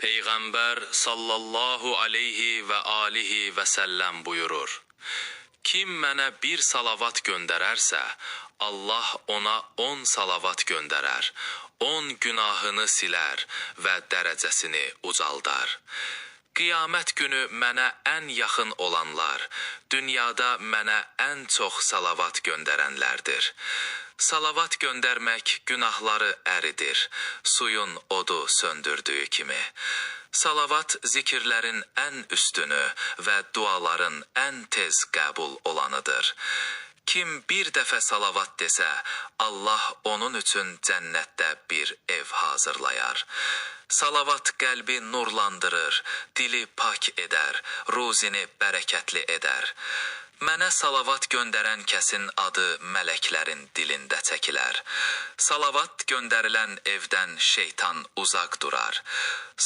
Peygamber sallallahu aleyhi ve alihi ve sellem buyurur: Kim mənə bir salavat göndərərsə, Allah ona 10 salavat göndərər, 10 günahını silər və dərəcəsini ucaldar. Qiyamət günü mənə ən yaxın olanlar, dünyada mənə ən çox salavat göndərənlərdir. Salavat göndərmək günahları əridir, suyun odu söndürdüyü kimi. Salavat zikirlərin ən üstünü və duaların ən tez qəbul olanıdır. Kim bir dəfə salavat desə, Allah onun üçün cənnətdə bir ev hazırlayar. Salavat qəlbi nurlandırır, dili pak edər, ruzini bərəkətli edər. Mənə salavat göndərən kəsin adı mələklərin dilində çəkilər. Salavat göndərilən evdən şeytan uzaq durar.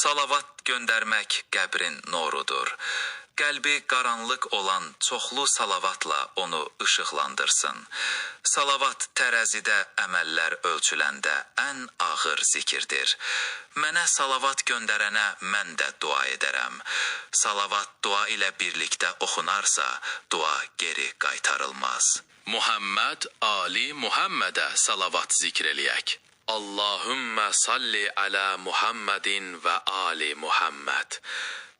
Salavat göndərmək qəbrin nurudur. Qəlbi qaranlıq olan çoxlu salavatla onu işıqlandırsın. Salavat tərəzidə əməllər ölçüləndə ən ağır zikirdir. Mənə salavat göndərənə mən də dua edərəm. Salavat dua ilə birlikdə oxunarsa, dua geri qaytarılmaz. Muhammed Ali Muhammedə salavat zikr eləyək. Allahümmə salli alə Muhammedin və Ali Muhammed.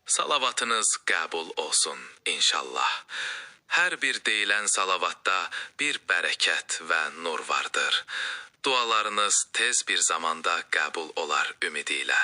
Salavatınız qəbul olsun inşallah. Hər bir deyilən salavatda bir bərəkət və nur vardır. Dualarınız tez bir zamanda qəbul olar ümidi ilə.